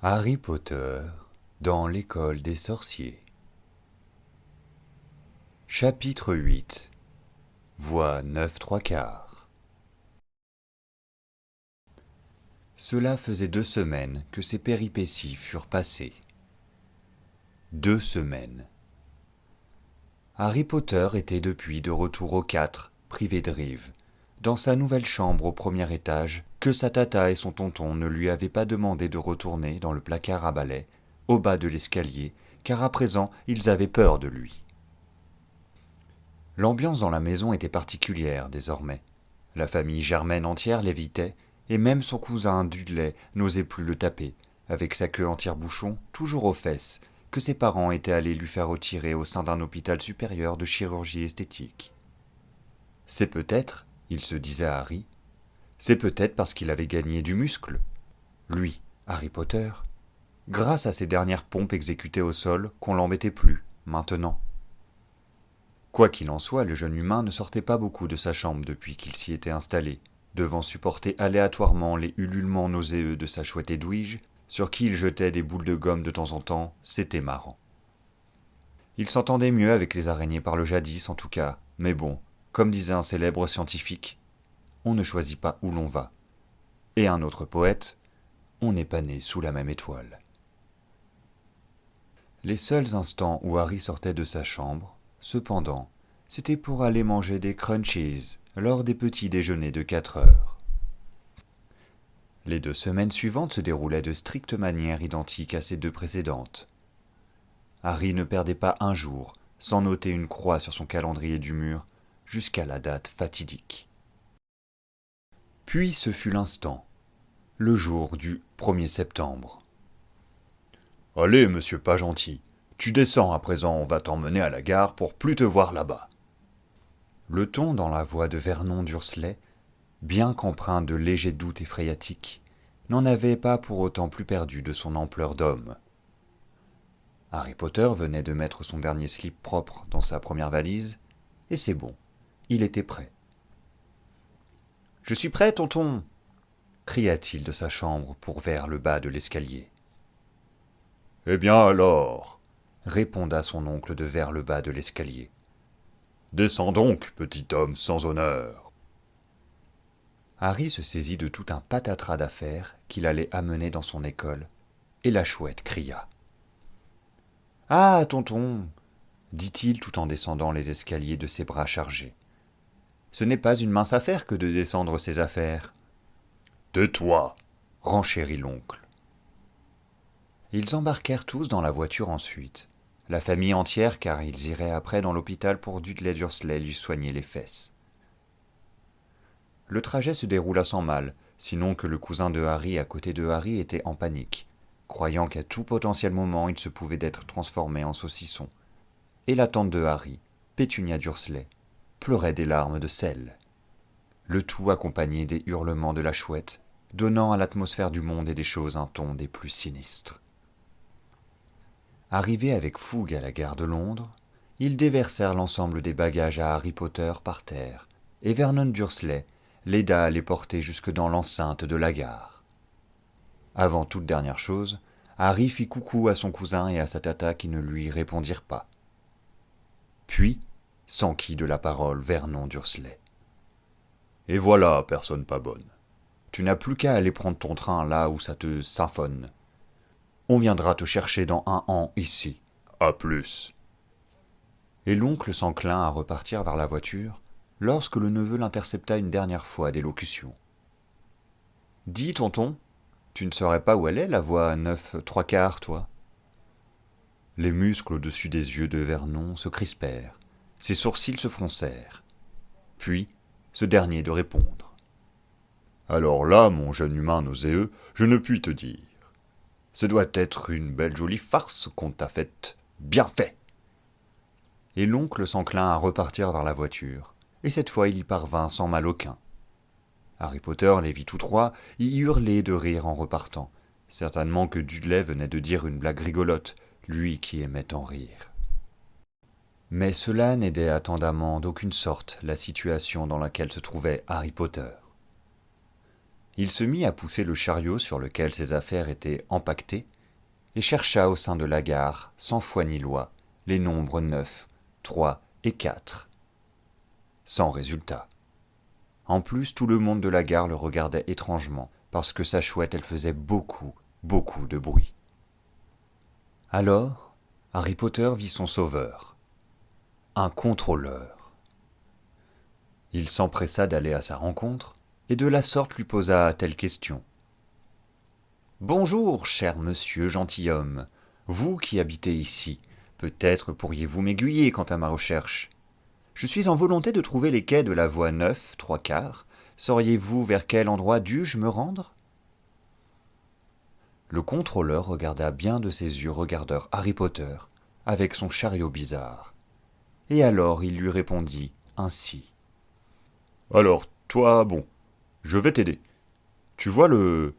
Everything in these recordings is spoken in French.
Harry Potter dans l'école des sorciers. Chapitre 8. Voie 9 3/4. Cela faisait 2 semaines que ces péripéties furent passées. 2 semaines. Harry Potter était depuis de retour au 4, Privet-Drive, dans sa nouvelle chambre au premier étage, que sa tata et son tonton ne lui avaient pas demandé de retourner dans le placard à balai, au bas de l'escalier, car à présent ils avaient peur de lui. L'ambiance dans la maison était particulière désormais. La famille Germaine entière l'évitait, et même son cousin Dudley n'osait plus le taper, avec sa queue en tire-bouchon, toujours aux fesses, que ses parents étaient allés lui faire retirer au sein d'un hôpital supérieur de chirurgie esthétique. C'est peut-être, il se disait à Harry, c'est peut-être parce qu'il avait gagné du muscle. Lui, Harry Potter, grâce à ses dernières pompes exécutées au sol qu'on l'embêtait plus, maintenant. Quoi qu'il en soit, le jeune humain ne sortait pas beaucoup de sa chambre depuis qu'il s'y était installé, devant supporter aléatoirement les ululements nauséeux de sa chouette Edwige, sur qui il jetait des boules de gomme de temps en temps, c'était marrant. Il s'entendait mieux avec les araignées par le jadis en tout cas, mais bon, comme disait un célèbre scientifique, on ne choisit pas où l'on va. Et un autre poète, on n'est pas né sous la même étoile. Les seuls instants où Harry sortait de sa chambre, cependant, c'était pour aller manger des crunchies lors des petits déjeuners de 4 heures. Les 2 semaines suivantes se déroulaient de stricte manière identique à ces 2 précédentes. Harry ne perdait pas un jour sans noter une croix sur son calendrier du mur jusqu'à la date fatidique. Puis ce fut l'instant, le jour du 1er septembre. « Allez, monsieur pas gentil, tu descends à présent, on va t'emmener à la gare pour plus te voir là-bas. » Le ton dans la voix de Vernon Dursley, bien qu'empreint de légers doutes effrayatiques, n'en avait pas pour autant plus perdu de son ampleur d'homme. Harry Potter venait de mettre son dernier slip propre dans sa première valise, et c'est bon, il était prêt. « Je suis prêt, tonton !» cria-t-il de sa chambre pour vers le bas de l'escalier. « Eh bien alors !» réponda son oncle de vers le bas de l'escalier. « Descends donc, petit homme sans honneur !» Harry se saisit de tout un patatras d'affaires qu'il allait amener dans son école, et la chouette cria. « Ah, tonton !» dit-il tout en descendant les escaliers de ses bras chargés. « Ce n'est pas une mince affaire que de descendre ses affaires. »« Tais-toi !» renchérit l'oncle. Ils embarquèrent tous dans la voiture ensuite, la famille entière car ils iraient après dans l'hôpital pour Dudley Dursley lui soigner les fesses. Le trajet se déroula sans mal, sinon que le cousin de Harry à côté de Harry était en panique, croyant qu'à tout potentiel moment il se pouvait d'être transformé en saucisson. Et la tante de Harry, Pétunia Dursley, pleurait des larmes de sel. Le tout accompagné des hurlements de la chouette, donnant à l'atmosphère du monde et des choses un ton des plus sinistres. Arrivés avec fougue à la gare de Londres, ils déversèrent l'ensemble des bagages à Harry Potter par terre, et Vernon Dursley l'aida à les porter jusque dans l'enceinte de la gare. Avant toute dernière chose, Harry fit coucou à son cousin et à sa tata qui ne lui répondirent pas. Puis, s'enquit de la parole Vernon Dursley. « Et voilà, personne pas bonne. Tu n'as plus qu'à aller prendre ton train là où ça te symphonie. On viendra te chercher dans 1 an ici. À plus. » Et l'oncle s'enclin à repartir vers la voiture, lorsque le neveu l'intercepta une dernière fois d'élocution. « Dis, tonton, tu ne saurais pas où elle est, la voie 9 3/4, toi ?» Les muscles au-dessus des yeux de Vernon se crispèrent, ses sourcils se froncèrent. Puis, ce dernier de répondre. « Alors là, mon jeune humain nauséeux, je ne puis te dire. Ce doit être une belle jolie farce qu'on t'a faite. Bien fait !» Et l'oncle s'enclin à repartir vers la voiture, et cette fois il y parvint sans mal aucun. Harry Potter les vit tous trois y hurler de rire en repartant, certainement que Dudley venait de dire une blague rigolote, lui qui aimait en rire. Mais cela n'aidait attendamment d'aucune sorte la situation dans laquelle se trouvait Harry Potter. Il se mit à pousser le chariot sur lequel ses affaires étaient empaquetées, et chercha au sein de la gare, sans foi ni loi, les nombres 9, 3 et 4. Sans résultat. En plus, tout le monde de la gare le regardait étrangement, parce que sa chouette, elle faisait beaucoup, beaucoup de bruit. Alors, Harry Potter vit son sauveur, un contrôleur. Il s'empressa d'aller à sa rencontre, et de la sorte lui posa telle question. « Bonjour, cher monsieur gentilhomme, vous qui habitez ici, peut-être pourriez-vous m'aiguiller quant à ma recherche. Je suis en volonté de trouver les quais de la voie 9, 3/4. Sauriez-vous vers quel endroit dus-je me rendre ?» Le contrôleur regarda bien de ses yeux regardeurs Harry Potter, avec son chariot bizarre. Et alors il lui répondit ainsi. « Alors, toi, bon, je vais t'aider. Tu vois le... »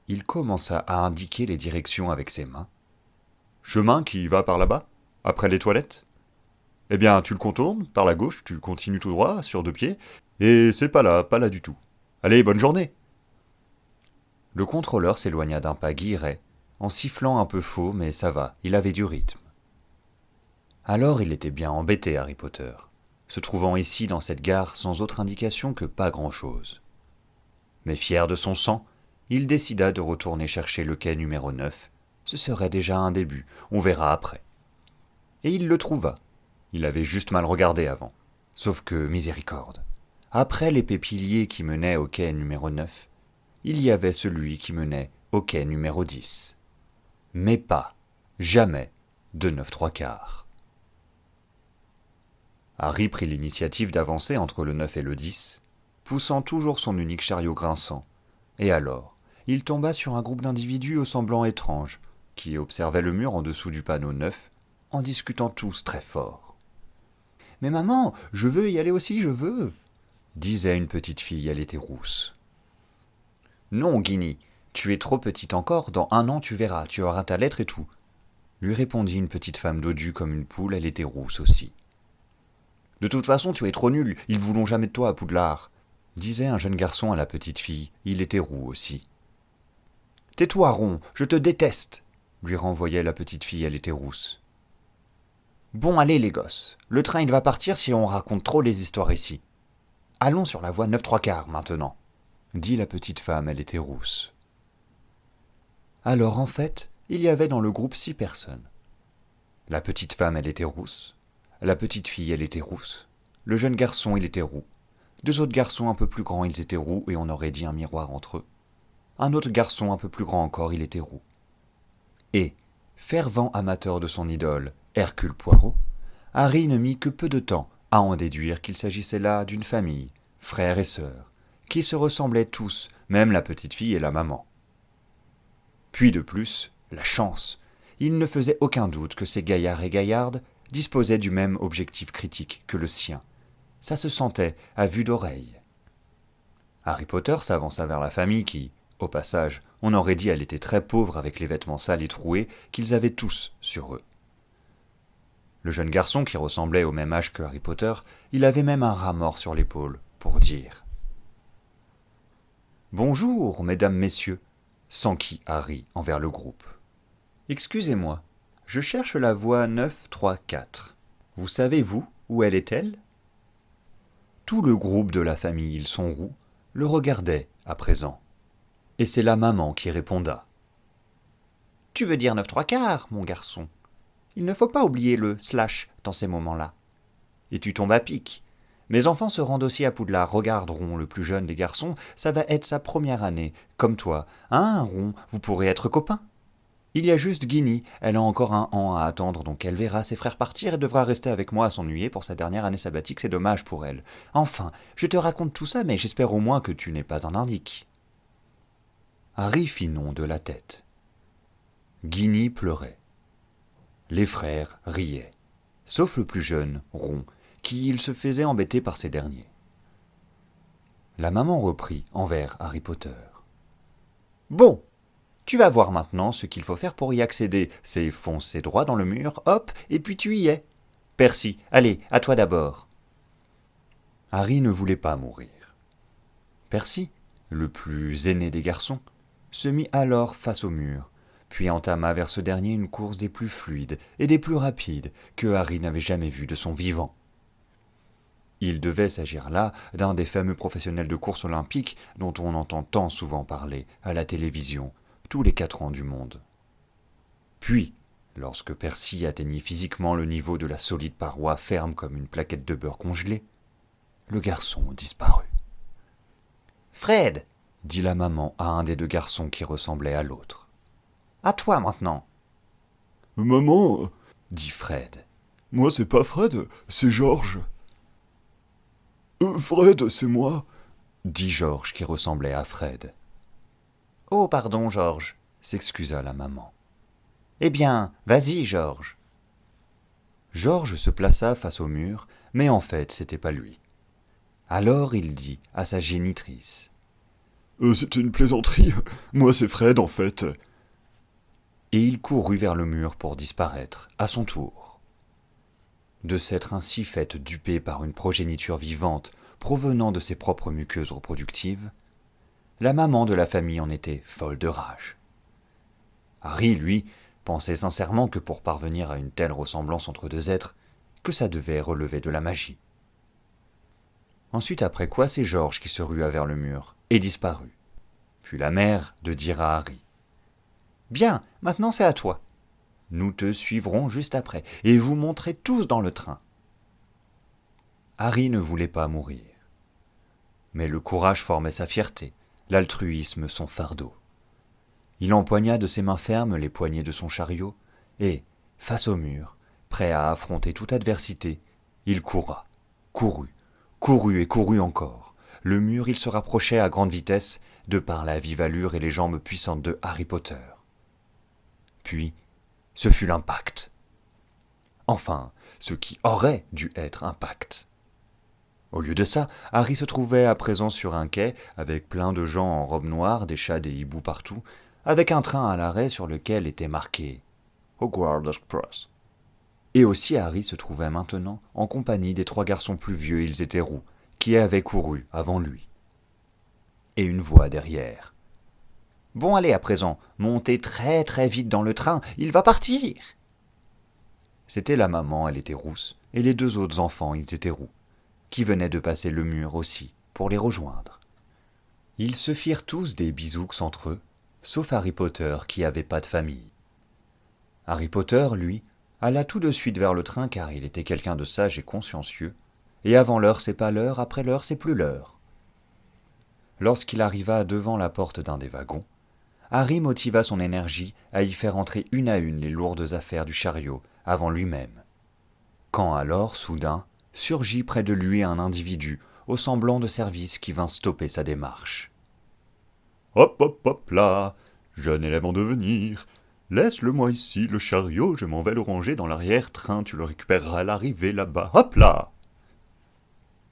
Il commença à indiquer les directions avec ses mains. « Chemin qui va par là-bas, après les toilettes. Eh bien, tu le contournes, par la gauche, tu continues tout droit, sur 2 pieds, et c'est pas là du tout. Allez, bonne journée !» Le contrôleur s'éloigna d'un pas guilleret, en sifflant un peu faux, mais ça va, il avait du rythme. Alors il était bien embêté, Harry Potter, se trouvant ici dans cette gare sans autre indication que pas grand-chose. Mais fier de son sang, il décida de retourner chercher le quai numéro 9. Ce serait déjà un début, on verra après. Et il le trouva. Il avait juste mal regardé avant. Sauf que, miséricorde, après l'épais pilier qui menait au quai numéro 9, il y avait celui qui menait au quai numéro 10. Mais pas, jamais, de 9/3. Harry prit l'initiative d'avancer entre le 9 et le 10, poussant toujours son unique chariot grinçant. Et alors, il tomba sur un groupe d'individus au semblant étrange, qui observaient le mur en dessous du panneau 9, en discutant tous très fort. « Mais maman, je veux y aller aussi, je veux !» disait une petite fille, elle était rousse. « Non, Guinny, tu es trop petite encore, dans 1 an tu verras, tu auras ta lettre et tout !» lui répondit une petite femme dodue comme une poule, elle était rousse aussi. « De toute façon, tu es trop nulle, ils ne voudront jamais de toi à Poudlard !» disait un jeune garçon à la petite fille, il était roux aussi. « Tais-toi, Ron, je te déteste !» lui renvoyait la petite fille, elle était rousse. « Bon, allez les gosses, le train il va partir si on raconte trop les histoires ici. Allons sur la voie 9/3 maintenant !» dit la petite femme, elle était rousse. Alors en fait, il y avait dans le groupe 6 personnes. La petite femme, elle était rousse. La petite fille, elle était rousse. Le jeune garçon, il était roux. 2 autres garçons un peu plus grands, ils étaient roux et on aurait dit un miroir entre eux. Un autre garçon un peu plus grand encore, il était roux. Et, fervent amateur de son idole, Hercule Poirot, Harry ne mit que peu de temps à en déduire qu'il s'agissait là d'une famille, frères et sœurs, qui se ressemblaient tous, même la petite fille et la maman. Puis de plus, la chance, il ne faisait aucun doute que ces gaillards et gaillardes disposaient du même objectif critique que le sien. Ça se sentait à vue d'oreille. Harry Potter s'avança vers la famille qui, au passage, on aurait dit elle était très pauvre avec les vêtements sales et troués qu'ils avaient tous sur eux. Le jeune garçon qui ressemblait au même âge que Harry Potter, il avait même un rat mort sur l'épaule, pour dire. « Bonjour, mesdames, messieurs !» s'enquit Harry envers le groupe. « Excusez-moi, je cherche la voie 9/3. Vous savez, vous, où elle est-elle » Tout le groupe de la famille Ils sont roux le regardait à présent. Et c'est la maman qui réponda. « Tu veux dire 9/3, mon garçon. Il ne faut pas oublier le / dans ces moments-là. Et tu tombes à pic. Mes enfants se rendent aussi à Poudlard, regarderont le plus jeune des garçons, ça va être sa première année, comme toi. Hein, Ron, vous pourrez être copains. Il y a juste Guinny, elle a encore 1 an à attendre, donc elle verra ses frères partir et devra rester avec moi à s'ennuyer pour sa dernière année sabbatique, c'est dommage pour elle. Enfin, je te raconte tout ça, mais j'espère au moins que tu n'es pas un indique. » Harry fit non de la tête. Guinny pleurait. Les frères riaient, sauf le plus jeune, Ron, qui il se faisait embêter par ces derniers. La maman reprit envers Harry Potter. « Bon, tu vas voir maintenant ce qu'il faut faire pour y accéder. C'est foncer droit dans le mur, hop, et puis tu y es. Percy, allez, à toi d'abord. » Harry ne voulait pas mourir. Percy, le plus aîné des garçons, se mit alors face au mur, puis entama vers ce dernier une course des plus fluides et des plus rapides que Harry n'avait jamais vues de son vivant. Il devait s'agir là d'un des fameux professionnels de course olympique dont on entend tant souvent parler à la télévision, tous les 4 ans du monde. Puis, lorsque Percy atteignit physiquement le niveau de la solide paroi ferme comme une plaquette de beurre congelée, le garçon disparut. « Fred !» dit la maman à un des 2 garçons qui ressemblait à l'autre. « À toi maintenant !»« Maman, dit Fred. « moi c'est pas Fred, c'est Georges. »« Fred, c'est moi !» dit Georges qui ressemblait à Fred. « Oh, pardon, Georges !» s'excusa la maman. « Eh bien, vas-y, Georges !» Georges se plaça face au mur, mais en fait, c'était pas lui. Alors il dit à sa génitrice. « C'était une plaisanterie, moi c'est Fred en fait. » Et il courut vers le mur pour disparaître, à son tour. De s'être ainsi fait duper par une progéniture vivante provenant de ses propres muqueuses reproductives, la maman de la famille en était folle de rage. Harry, lui, pensait sincèrement que pour parvenir à une telle ressemblance entre 2 êtres, que ça devait relever de la magie. Ensuite, après quoi, c'est Georges qui se rua vers le mur et disparut. Puis la mère de dire à Harry « Bien, maintenant c'est à toi. Nous te suivrons juste après, et vous monterez tous dans le train. » Harry ne voulait pas mourir. Mais le courage formait sa fierté, l'altruisme son fardeau. Il empoigna de ses mains fermes les poignées de son chariot, et, face au mur, prêt à affronter toute adversité, il courut et courut encore. Le mur, il se rapprochait à grande vitesse, de par la vive allure et les jambes puissantes de Harry Potter. Puis, ce fut l'impact. Enfin, ce qui aurait dû être un pacte. Au lieu de ça, Harry se trouvait à présent sur un quai, avec plein de gens en robe noire, des chats, des hiboux partout, avec un train à l'arrêt sur lequel était marqué « Hogwarts Express ». Et aussi Harry se trouvait maintenant en compagnie des 3 garçons plus vieux, ils étaient roux, qui avaient couru avant lui. Et une voix derrière. « Bon, allez, à présent, montez très très vite dans le train, il va partir !» C'était la maman, elle était rousse, et les 2 autres enfants, ils étaient roux, qui venaient de passer le mur aussi, pour les rejoindre. Ils se firent tous des bisous entre eux, sauf Harry Potter qui avait pas de famille. Harry Potter, lui, alla tout de suite vers le train car il était quelqu'un de sage et consciencieux, et avant l'heure c'est pas l'heure, après l'heure c'est plus l'heure. Lorsqu'il arriva devant la porte d'un des wagons, Harry motiva son énergie à y faire entrer une à une les lourdes affaires du chariot avant lui-même. Quand alors, soudain, surgit près de lui un individu au semblant de service qui vint stopper sa démarche. « Hop, hop, hop là, jeune élève en devenir, laisse-le-moi ici, le chariot, je m'en vais le ranger dans l'arrière-train, tu le récupéreras à l'arrivée là-bas, hop là !»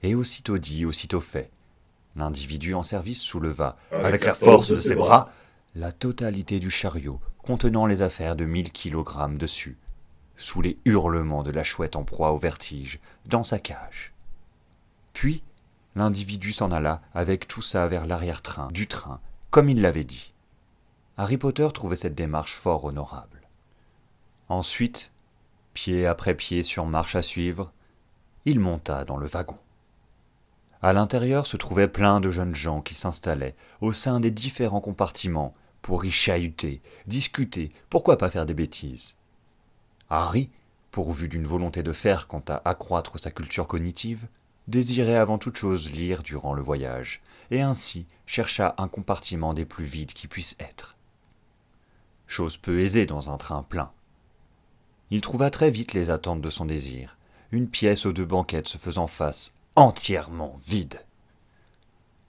Et aussitôt dit, aussitôt fait. L'individu en service souleva, avec la force de ses bras, la totalité du chariot contenant les affaires de 1000 kilogrammes dessus, sous les hurlements de la chouette en proie au vertige, dans sa cage. Puis, l'individu s'en alla avec tout ça vers l'arrière-train du train, comme il l'avait dit. Harry Potter trouvait cette démarche fort honorable. Ensuite, pied après pied sur marche à suivre, il monta dans le wagon. À l'intérieur se trouvaient plein de jeunes gens qui s'installaient au sein des différents compartiments pour y chahuter, discuter, pourquoi pas faire des bêtises. Harry, pourvu d'une volonté de fer quant à accroître sa culture cognitive, désirait avant toute chose lire durant le voyage, et ainsi chercha un compartiment des plus vides qui puissent être. Chose peu aisée dans un train plein. Il trouva très vite les attentes de son désir, une pièce aux 2 banquettes se faisant face, entièrement vide.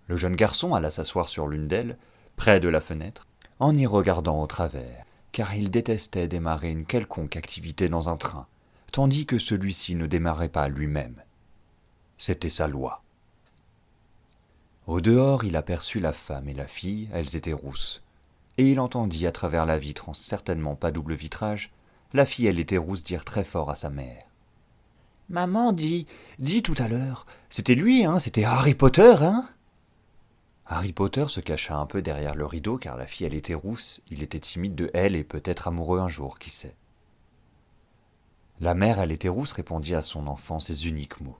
Le jeune garçon alla s'asseoir sur l'une d'elles, près de la fenêtre, en y regardant au travers, car il détestait démarrer une quelconque activité dans un train, tandis que celui-ci ne démarrait pas lui-même. C'était sa loi. Au dehors, il aperçut la femme et la fille, elles étaient rousses, et il entendit à travers la vitre, en certainement pas double vitrage, la fille, elle était rousse, dire très fort à sa mère. « Maman dit tout à l'heure, c'était lui, hein, c'était Harry Potter, hein ?» Harry Potter se cacha un peu derrière le rideau car la fille elle était rousse, il était timide de elle et peut-être amoureux un jour, qui sait. La mère elle était rousse répondit à son enfant ces uniques mots.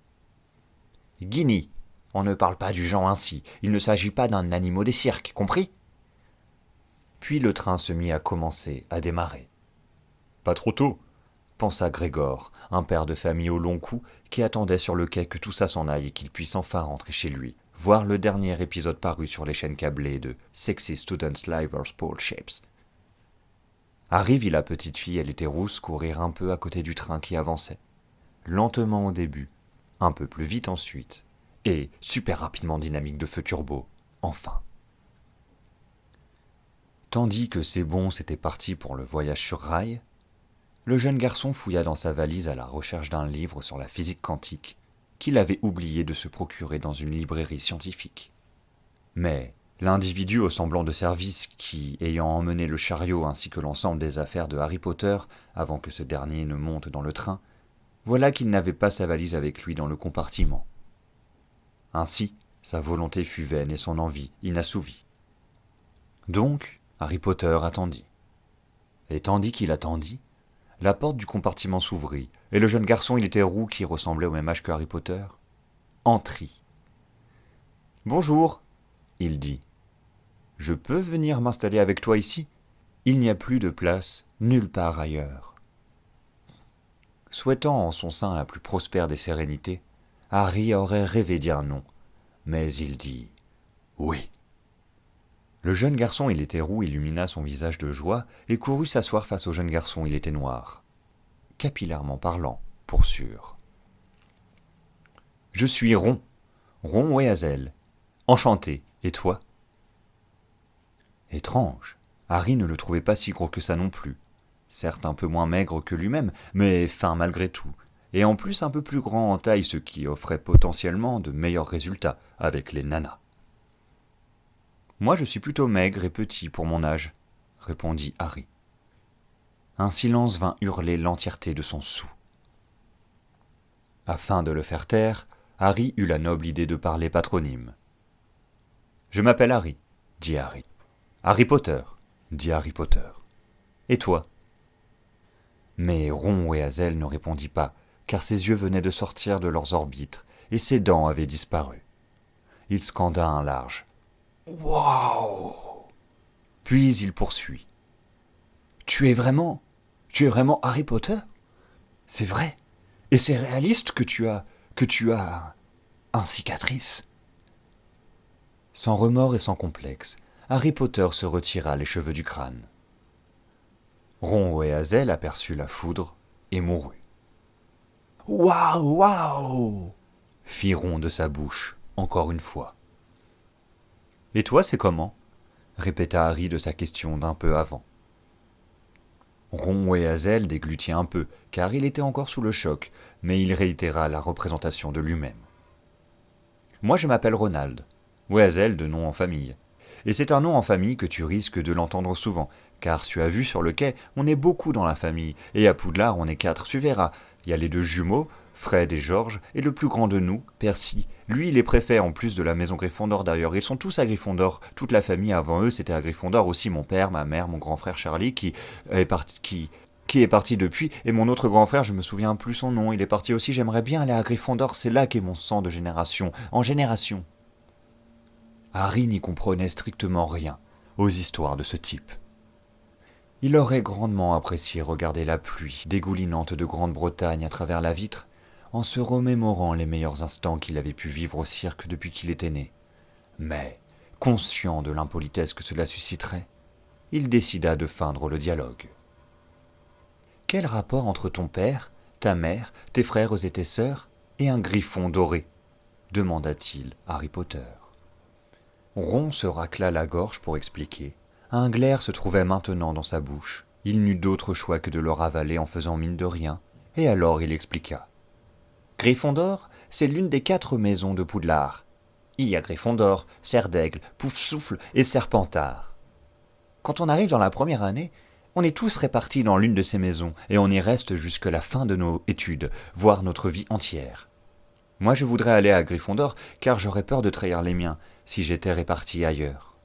Guinea, on ne parle pas du genre ainsi, il ne s'agit pas d'un animal des cirques, compris? Puis le train se mit à commencer, à démarrer. Pas trop tôt, Pensa Grégor, un père de famille au long cou qui attendait sur le quai que tout ça s'en aille et qu'il puisse enfin rentrer chez lui, voir le dernier épisode paru sur les chaînes câblées de Sexy Students Liverpool Shapes. Harry vit la petite fille, elle était rousse, courir un peu à côté du train qui avançait. Lentement au début, un peu plus vite ensuite, et super rapidement dynamique de feu turbo, enfin. Tandis que c'est bon, c'était parti pour le voyage sur rail, le jeune garçon fouilla dans sa valise à la recherche d'un livre sur la physique quantique qu'il avait oublié de se procurer dans une librairie scientifique. Mais l'individu au semblant de service qui, ayant emmené le chariot ainsi que l'ensemble des affaires de Harry Potter avant que ce dernier ne monte dans le train, voilà qu'il n'avait pas sa valise avec lui dans le compartiment. Ainsi, sa volonté fut vaine et son envie inassouvie. Donc, Harry Potter attendit. Et tandis qu'il attendit, la porte du compartiment s'ouvrit, et le jeune garçon, il était roux qui ressemblait au même âge que Harry Potter, entrit. « Bonjour, » il dit. « Je peux venir m'installer avec toi ici ? Il n'y a plus de place nulle part ailleurs. » Souhaitant en son sein la plus prospère des sérénités, Harry aurait rêvé dire non, mais il dit « oui ». Le jeune garçon, il était roux, illumina son visage de joie et courut s'asseoir face au jeune garçon, il était noir. Capillairement parlant, pour sûr. « Je suis Ron Weazel. Enchanté, et toi ?» Étrange, Harry ne le trouvait pas si gros que ça non plus. Certes un peu moins maigre que lui-même, mais fin malgré tout, et en plus un peu plus grand en taille, ce qui offrait potentiellement de meilleurs résultats avec les nanas. « Moi je suis plutôt maigre et petit pour mon âge, » répondit Harry. Un silence vint hurler l'entièreté de son soûl. Afin de le faire taire, Harry eut la noble idée de parler patronyme. « Je m'appelle Harry, » dit Harry. « Harry Potter, » dit Harry Potter. « Et toi ?» Mais Ron Weazel ne répondit pas, car ses yeux venaient de sortir de leurs orbites et ses dents avaient disparu. Il scanda un large « Waouh !» Puis il poursuit. « Tu es vraiment Harry Potter ? C'est vrai ? Et c'est réaliste que tu as un cicatrice ?» Sans remords et sans complexe, Harry Potter se retira les cheveux du crâne. Ron Weazel aperçut la foudre et mourut. « Waouh, waouh !» fit Ron de sa bouche, encore une fois. « Et toi, c'est comment ?» répéta Harry de sa question d'un peu avant. Ron Weazel déglutit un peu, car il était encore sous le choc, mais il réitéra la représentation de lui-même. « Moi, je m'appelle Ronald, Weazel de nom en famille. Et c'est un nom en famille que tu risques de l'entendre souvent, car tu as vu sur le quai, on est beaucoup dans la famille, et à Poudlard, on est 4, tu verras. Il y a les 2 jumeaux, Fred et George, et le plus grand de nous, Percy. Lui, il est préfet en plus de la maison Gryffondor d'ailleurs. Ils sont tous à Gryffondor. Toute la famille avant eux, c'était à Gryffondor aussi. Mon père, ma mère, mon grand frère Charlie, qui est parti depuis. Et mon autre grand frère, je me souviens plus son nom. Il est parti aussi. J'aimerais bien aller à Gryffondor. C'est là qu'est mon sang de génération en génération. Harry n'y comprenait strictement rien aux histoires de ce type. Il aurait grandement apprécié regarder la pluie dégoulinante de Grande-Bretagne à travers la vitre, en se remémorant les meilleurs instants qu'il avait pu vivre au cirque depuis qu'il était né. Mais, conscient de l'impolitesse que cela susciterait, il décida de feindre le dialogue. « Quel rapport entre ton père, ta mère, tes frères et tes sœurs et un griffon doré ?» demanda-t-il Harry Potter. Ron se racla la gorge pour expliquer. Un glaire se trouvait maintenant dans sa bouche. Il n'eut d'autre choix que de le ravaler en faisant mine de rien, et alors il expliqua. Gryffondor, c'est l'une des 4 maisons de Poudlard. Il y a Gryffondor, Serdaigle, Poufsouffle et Serpentard. Quand on arrive dans la première année, on est tous répartis dans l'une de ces maisons, et on y reste jusqu'à la fin de nos études, voire notre vie entière. Moi, je voudrais aller à Gryffondor, car j'aurais peur de trahir les miens, si j'étais réparti ailleurs.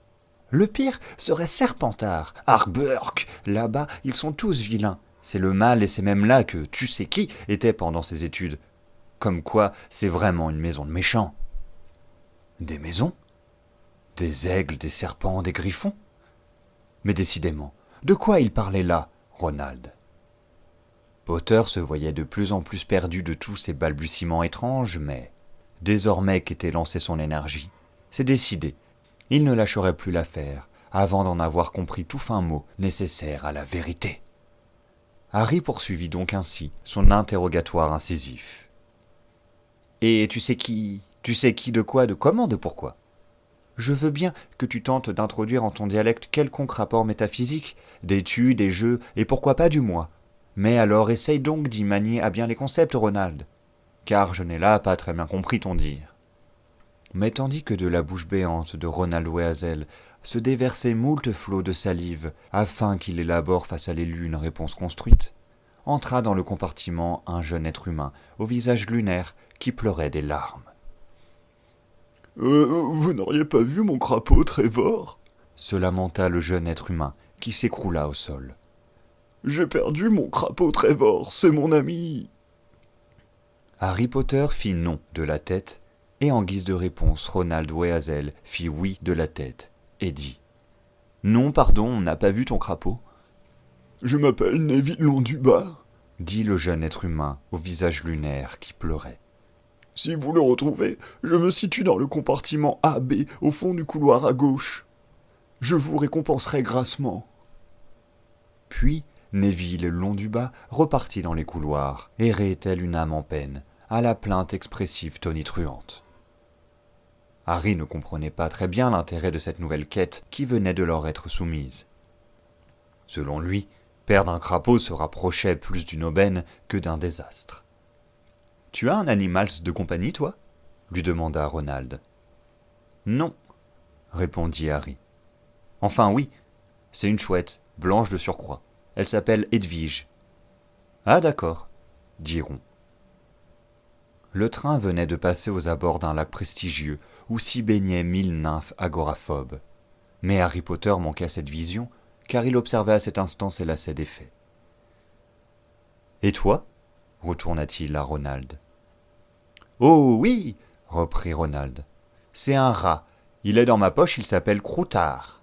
Le pire serait Serpentard, Arburk. Là-bas, ils sont tous vilains. C'est le mal et c'est même là que tu sais qui était pendant ses études. Comme quoi, c'est vraiment une maison de méchants. Des maisons? Des aigles, des serpents, des griffons? Mais décidément, de quoi il parlait là, Ronald? Potter se voyait de plus en plus perdu de tous ces balbutiements étranges, mais désormais qu'était lancée son énergie, c'est décidé. Il ne lâcherait plus l'affaire avant d'en avoir compris tout fin mot nécessaire à la vérité. Harry poursuivit donc ainsi son interrogatoire incisif. « Et tu sais qui? Tu sais qui, de quoi, de comment, de pourquoi? Je veux bien que tu tentes d'introduire en ton dialecte quelconque rapport métaphysique, d'études, des jeux, et pourquoi pas du moi. Mais alors essaye donc d'y manier à bien les concepts, Ronald, car je n'ai là pas très bien compris ton dire. » Mais tandis que de la bouche béante de Ronald Weazel se déversaient moult flots de salive afin qu'il élabore face à l'élu une réponse construite, entra dans le compartiment un jeune être humain au visage lunaire qui pleurait des larmes. Vous n'auriez pas vu mon crapaud, Trevor? Se lamenta le jeune être humain qui s'écroula au sol. J'ai perdu mon crapaud, Trevor, c'est mon ami. Harry Potter fit non de la tête, et en guise de réponse, Ronald Weazel fit oui de la tête, et dit « Non, pardon, on n'a pas vu ton crapaud. »« Je m'appelle Neville Londubat, » dit le jeune être humain au visage lunaire qui pleurait. « Si vous le retrouvez, je me situe dans le compartiment AB, au fond du couloir à gauche. Je vous récompenserai grassement. » Puis Neville Londubat repartit dans les couloirs, errait telle une âme en peine, à la plainte expressive tonitruante. Harry ne comprenait pas très bien l'intérêt de cette nouvelle quête qui venait de leur être soumise. Selon lui, perdre un crapaud se rapprochait plus d'une aubaine que d'un désastre. « Tu as un animal de compagnie, toi » lui demanda Ronald. « Non, » répondit Harry. « Enfin oui, c'est une chouette, blanche de surcroît. Elle s'appelle Edwige. »« Ah d'accord, » dit Ron. Le train venait de passer aux abords d'un lac prestigieux où s'y baignaient 1000 nymphes agoraphobes. Mais Harry Potter manquait cette vision, car il observait à cet instant ses lacets défaits. « Et toi » retourna-t-il à Ronald. « Oh oui » reprit Ronald. « C'est un rat. Il est dans ma poche, il s'appelle Croutard. »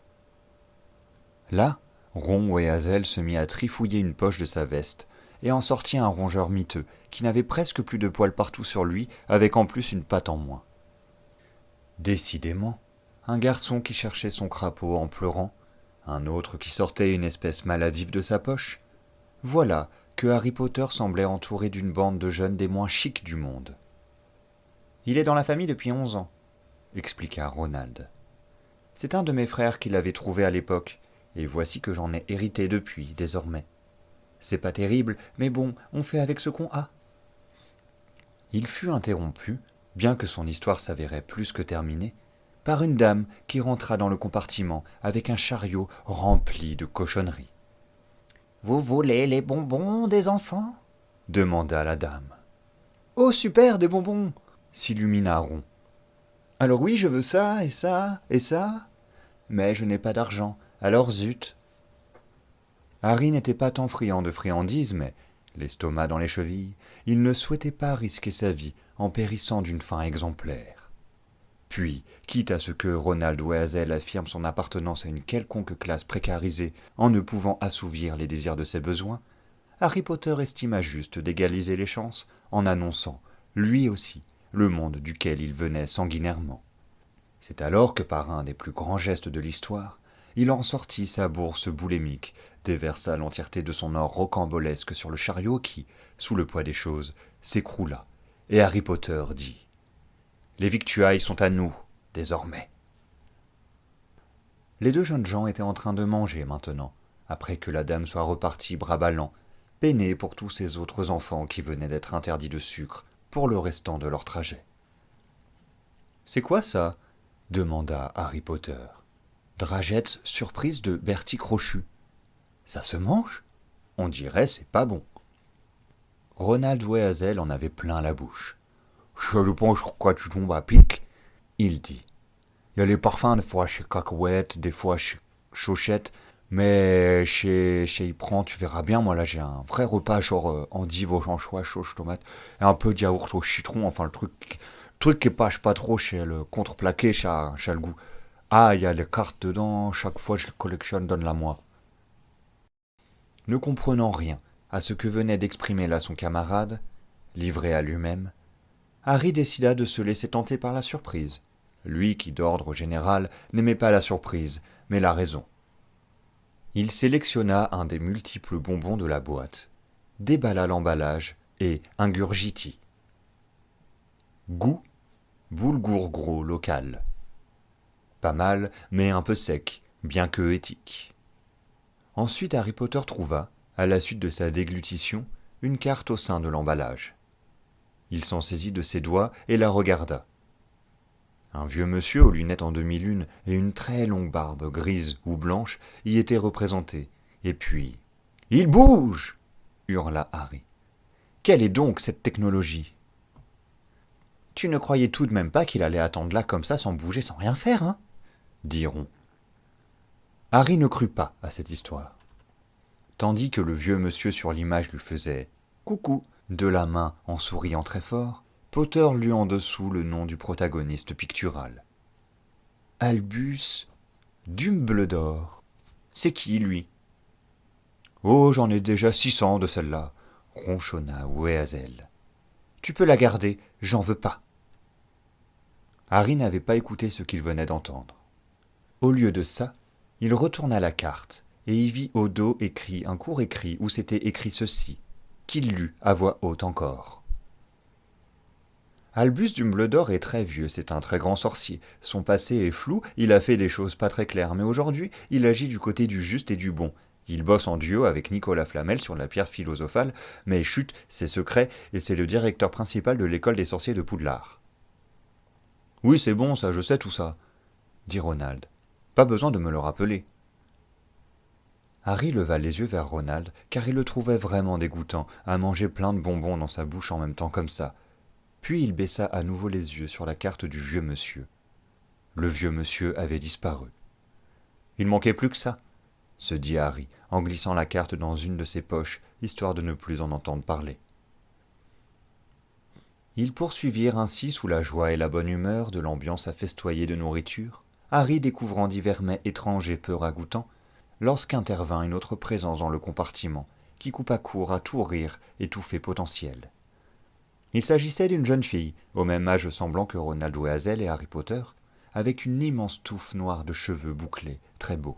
Là, Ron Weazel se mit à trifouiller une poche de sa veste et en sortit un rongeur miteux qui n'avait presque plus de poils partout sur lui, avec en plus une patte en moins. Décidément, un garçon qui cherchait son crapaud en pleurant, un autre qui sortait une espèce maladive de sa poche. Voilà que Harry Potter semblait entouré d'une bande de jeunes des moins chics du monde. « Il est dans la famille depuis 11 ans, » expliqua Ronald. « C'est un de mes frères qui l'avait trouvé à l'époque, et voici que j'en ai hérité depuis, désormais. C'est pas terrible, mais bon, on fait avec ce qu'on a. » Il fut interrompu, bien que son histoire s'avérait plus que terminée, par une dame qui rentra dans le compartiment avec un chariot rempli de cochonneries. « Vous voulez les bonbons des enfants ?» demanda la dame. « Oh super, des bonbons !» s'illumina Ron. « Alors oui, je veux ça, et ça, et ça, mais je n'ai pas d'argent, alors zut !» Harry n'était pas tant friand de friandises, mais, l'estomac dans les chevilles, il ne souhaitait pas risquer sa vie en périssant d'une faim exemplaire. Puis, quitte à ce que Ronald Weazel affirme son appartenance à une quelconque classe précarisée en ne pouvant assouvir les désirs de ses besoins, Harry Potter estima juste d'égaliser les chances en annonçant, lui aussi, le monde duquel il venait sanguinairement. C'est alors que par un des plus grands gestes de l'histoire, il en sortit sa bourse boulémique, déversa l'entièreté de son or rocambolesque sur le chariot qui, sous le poids des choses, s'écroula, et Harry Potter dit « Les victuailles sont à nous, désormais. » Les deux jeunes gens étaient en train de manger maintenant, après que la dame soit repartie bras ballants, peinés pour tous ces autres enfants qui venaient d'être interdits de sucre pour le restant de leur trajet. « C'est quoi ça ?» demanda Harry Potter. « Dragette surprise de Bertie Crochu. Ça se mange ? On dirait c'est pas bon. » Ronald Weazel en avait plein la bouche. Ça dépend sur quoi tu tombes à pic, il dit. Il y a les parfums, des fois chez Cacahuète, des fois chez Chauchette, mais chez Ypres, tu verras bien, moi là j'ai un vrai repas genre endive aux anchois, sauce tomate, et un peu de yaourt au citron, enfin le truc qui passe pas trop chez le contreplaqué, chez le goût. Ah, il y a les cartes dedans, chaque fois je le collectionne, donne-la moi. Ne comprenant rien à ce que venait d'exprimer là son camarade, livré à lui-même, Harry décida de se laisser tenter par la surprise. Lui qui, d'ordre général, n'aimait pas la surprise, mais la raison. Il sélectionna un des multiples bonbons de la boîte, déballa l'emballage et ingurgiti. Goût, boulgour gros local. Pas mal, mais un peu sec, bien que éthique. Ensuite Harry Potter trouva, à la suite de sa déglutition, une carte au sein de l'emballage. Il s'en saisit de ses doigts et la regarda. Un vieux monsieur aux lunettes en demi-lune et une très longue barbe grise ou blanche y était représenté. Et puis... Il bouge hurla Harry. Quelle est donc cette technologie? Tu ne croyais tout de même pas qu'il allait attendre là comme ça sans bouger, sans rien faire, hein? Dit Ron. Harry ne crut pas à cette histoire. Tandis que le vieux monsieur sur l'image lui faisait « coucou » de la main en souriant très fort, Potter lut en dessous le nom du protagoniste pictural. Albus Dumbledore. C'est qui, lui? Oh, j'en ai déjà 600 de celle-là, ronchonna Weazel. Tu peux la garder, j'en veux pas. Harry n'avait pas écouté ce qu'il venait d'entendre. Au lieu de ça, il retourna la carte et y vit au dos écrit un court écrit où s'était écrit ceci, qu'il lut à voix haute encore. Albus Dumbledore est très vieux, c'est un très grand sorcier. Son passé est flou, il a fait des choses pas très claires, mais aujourd'hui, il agit du côté du juste et du bon. Il bosse en duo avec Nicolas Flamel sur la pierre philosophale, mais chut, c'est secret, et c'est le directeur principal de l'école des sorciers de Poudlard. Oui, c'est bon, ça, je sais tout ça, dit Ronald. Pas besoin de me le rappeler. Harry leva les yeux vers Ronald, car il le trouvait vraiment dégoûtant, à manger plein de bonbons dans sa bouche en même temps comme ça. Puis il baissa à nouveau les yeux sur la carte du vieux monsieur. Le vieux monsieur avait disparu. Il manquait plus que ça, se dit Harry, en glissant la carte dans une de ses poches, histoire de ne plus en entendre parler. Ils poursuivirent ainsi sous la joie et la bonne humeur de l'ambiance à festoyer de nourriture, Harry découvrant divers mets étranges et peu ragoûtants, lorsqu'intervint une autre présence dans le compartiment, qui coupa court à tout rire et tout fait potentiel. Il s'agissait d'une jeune fille, au même âge semblant que Ronald Weazel et Harry Potter, avec une immense touffe noire de cheveux bouclés, très beau.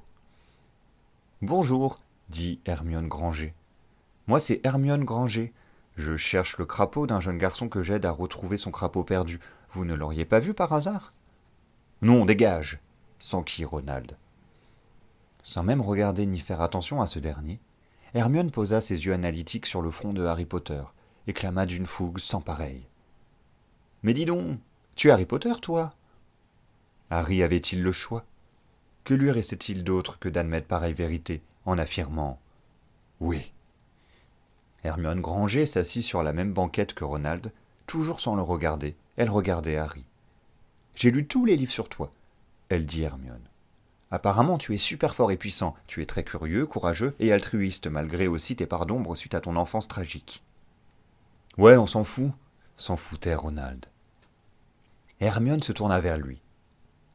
« Bonjour, dit Hermione Granger. Moi c'est Hermione Granger. Je cherche le crapaud d'un jeune garçon que j'aide à retrouver son crapaud perdu. Vous ne l'auriez pas vu par hasard? Non, dégage, s'enquit Ronald. Sans même regarder ni faire attention à ce dernier, Hermione posa ses yeux analytiques sur le front de Harry Potter et clama d'une fougue sans pareille. « Mais dis donc, tu es Harry Potter, toi ?» Harry avait-il le choix? Que lui restait-il d'autre que d'admettre pareille vérité en affirmant « Oui ». Hermione Granger s'assit sur la même banquette que Ronald, toujours sans le regarder. Elle regardait Harry. « J'ai lu tous les livres sur toi, » elle dit Hermione. « Apparemment, tu es super fort et puissant. Tu es très curieux, courageux et altruiste, malgré aussi tes parts d'ombre suite à ton enfance tragique. »« Ouais, on s'en fout, » s'en foutait Ronald. Hermione se tourna vers lui.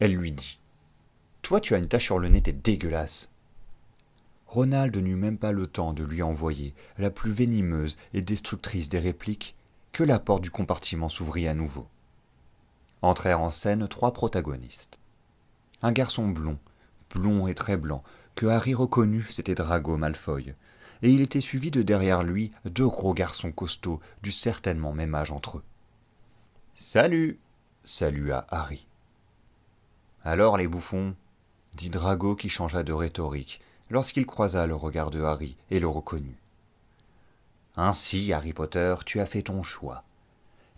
Elle lui dit « Toi, tu as une tache sur le nez, t'es dégueulasse. » Ronald n'eut même pas le temps de lui envoyer la plus venimeuse et destructrice des répliques que la porte du compartiment s'ouvrit à nouveau. Entrèrent en scène 3 protagonistes. Un garçon blond et très blanc, que Harry reconnut, c'était Drago Malfoy, et il était suivi de derrière lui 2 gros garçons costauds du certainement même âge entre eux. « Salut !» salua Harry. « Alors les bouffons ?» dit Drago qui changea de rhétorique, lorsqu'il croisa le regard de Harry et le reconnut. « Ainsi, Harry Potter, tu as fait ton choix.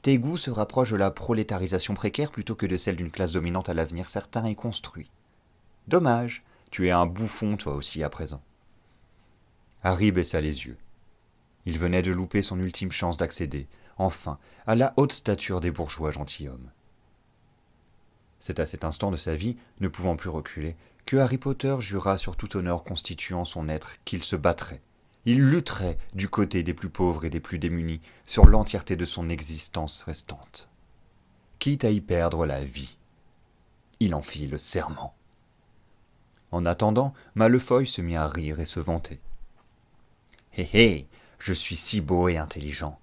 Tes goûts se rapprochent de la prolétarisation précaire plutôt que de celle d'une classe dominante à l'avenir certain et construit. Dommage, tu es un bouffon toi aussi à présent. » Harry baissa les yeux. Il venait de louper son ultime chance d'accéder, enfin, à la haute stature des bourgeois gentilshommes. C'est à cet instant de sa vie, ne pouvant plus reculer, que Harry Potter jura sur tout honneur constituant son être qu'il se battrait. Il lutterait du côté des plus pauvres et des plus démunis sur l'entièreté de son existence restante, quitte à y perdre la vie. Il en fit le serment. En attendant, Malfoy se mit à rire et se vanter. « Hé hé, je suis si beau et intelligent.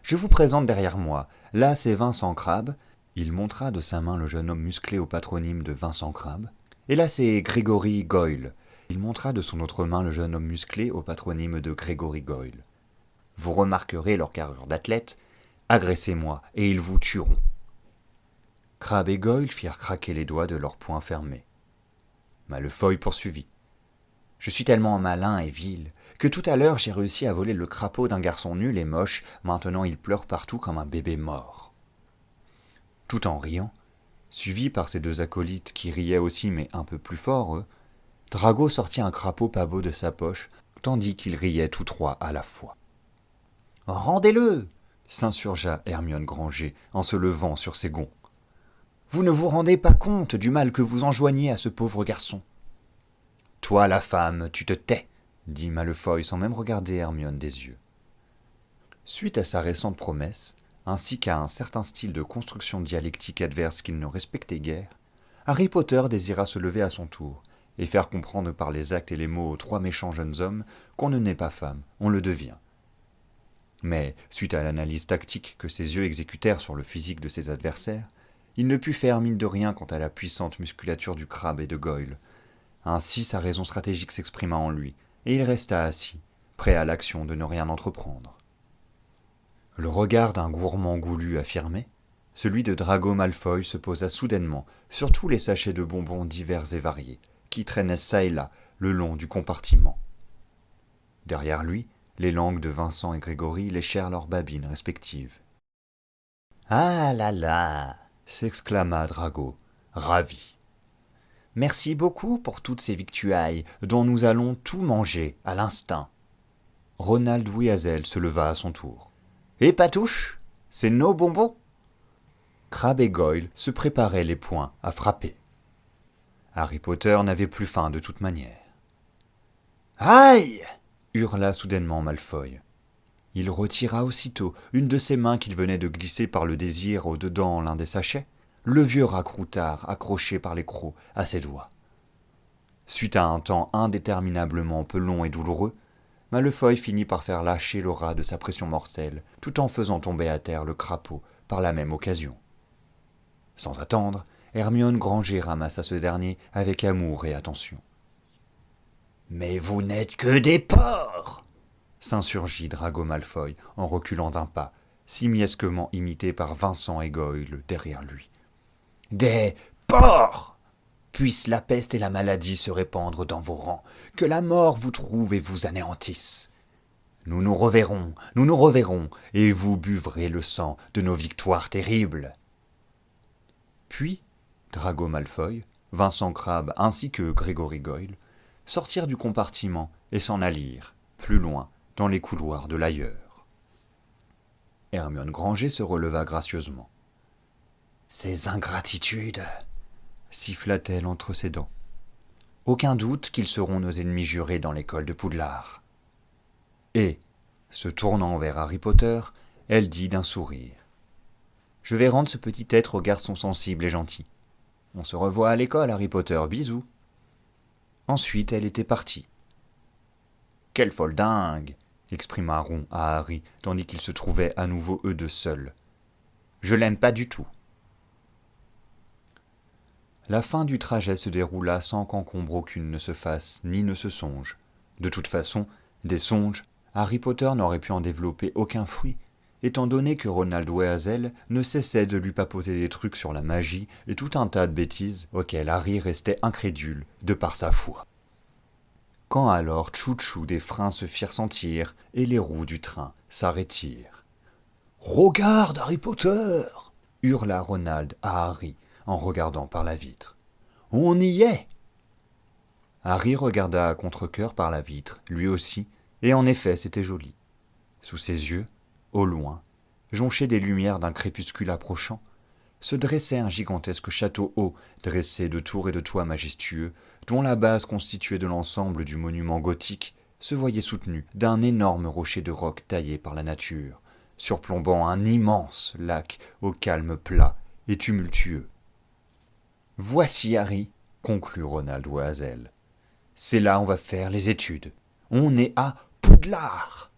Je vous présente derrière moi, là c'est Vincent Crabbe. » Il montra de sa main le jeune homme musclé au patronyme de Vincent Crabbe. « Et là c'est Grégory Goyle. » Il montra de son autre main le jeune homme musclé au patronyme de Grégory Goyle. « Vous remarquerez leur carrure d'athlète. Agressez-moi et ils vous tueront. » Crabbe et Goyle firent craquer les doigts de leurs poings fermés. Malfoy poursuivit. « Je suis tellement malin et vil que tout à l'heure j'ai réussi à voler le crapaud d'un garçon nul et moche, maintenant il pleure partout comme un bébé mort. » Tout en riant, suivi par ses deux acolytes qui riaient aussi mais un peu plus fort, eux, Drago sortit un crapaud pas beau de sa poche, tandis qu'ils riaient tous trois à la fois. « Rendez-le » s'insurgea Hermione Granger en se levant sur ses gonds. « Vous ne vous rendez pas compte du mal que vous enjoignez à ce pauvre garçon. »« Toi, la femme, tu te tais » dit Malfoy sans même regarder Hermione des yeux. Suite à sa récente promesse, ainsi qu'à un certain style de construction dialectique adverse qu'il ne respectait guère, Harry Potter désira se lever à son tour et faire comprendre par les actes et les mots aux trois méchants jeunes hommes qu'on ne naît pas femme, on le devient. Mais, suite à l'analyse tactique que ses yeux exécutèrent sur le physique de ses adversaires, il ne put faire mine de rien quant à la puissante musculature du Crabbe et de Goyle. Ainsi sa raison stratégique s'exprima en lui, et il resta assis, prêt à l'action de ne rien entreprendre. Le regard d'un gourmand goulu affirmé, celui de Drago Malfoy se posa soudainement sur tous les sachets de bonbons divers et variés, qui traînaient çà et là le long du compartiment. Derrière lui, les langues de Vincent et Grégory léchèrent leurs babines respectives. « Ah là là !» s'exclama Drago, ravi. « Merci beaucoup pour toutes ces victuailles dont nous allons tout manger à l'instinct. » Ronald Weasley se leva à son tour. « Et Patouche, c'est nos bonbons ?» Crabbe et Goyle se préparaient les poings à frapper. Harry Potter n'avait plus faim de toute manière. « Aïe !» hurla soudainement Malfoy. Il retira aussitôt une de ses mains qu'il venait de glisser par le désir au-dedans l'un des sachets, le vieux raccroutard accroché par les crocs à ses doigts. Suite à un temps indéterminablement peu long et douloureux, Malfoy finit par faire lâcher le rat de sa pression mortelle, tout en faisant tomber à terre le crapaud par la même occasion. Sans attendre, Hermione Granger ramassa ce dernier avec amour et attention. « Mais vous n'êtes que des porcs !» s'insurgit Drago Malfoy en reculant d'un pas, simiesquement imité par Vincent et Goyle derrière lui. « Des porcs ! Puissent la peste et la maladie se répandre dans vos rangs, que la mort vous trouve et vous anéantisse. Nous nous reverrons, et vous buvrez le sang de nos victoires terribles. » Puis, Drago Malfoy, Vincent Crabbe ainsi que Grégory Goyle sortirent du compartiment et s'en allirent, plus loin, dans les couloirs de l'ailleurs. Hermione Granger se releva gracieusement. « Ces ingratitudes !» siffla-t-elle entre ses dents. « Aucun doute qu'ils seront nos ennemis jurés dans l'école de Poudlard. » Et, se tournant vers Harry Potter, elle dit d'un sourire. « Je vais rendre ce petit être au garçon sensible et gentil. On se revoit à l'école, Harry Potter, bisous. » Ensuite, elle était partie. « Quelle folle dingue !» exprima Ron à Harry, tandis qu'ils se trouvaient à nouveau eux deux seuls. « Je l'aime pas du tout. » La fin du trajet se déroula sans qu'encombre aucune ne se fasse, ni ne se songe. De toute façon, des songes, Harry Potter n'aurait pu en développer aucun fruit, étant donné que Ronald Weasley ne cessait de lui papoter des trucs sur la magie et tout un tas de bêtises auxquelles Harry restait incrédule de par sa foi. Quand alors tchou-tchou des freins se firent sentir et les roues du train s'arrêtirent. « Regarde, Harry Potter !» hurla Ronald à Harry en regardant par la vitre. « On y est !» Harry regarda à contre-cœur par la vitre, lui aussi, et en effet c'était joli. Sous ses yeux, au loin, jonché des lumières d'un crépuscule approchant, se dressait un gigantesque château haut, dressé de tours et de toits majestueux, dont la base constituée de l'ensemble du monument gothique se voyait soutenue d'un énorme rocher de roc taillé par la nature, surplombant un immense lac au calme plat et tumultueux. « Voici, Harry, conclut Ronald Oisel. C'est là on va faire les études. On est à Poudlard !»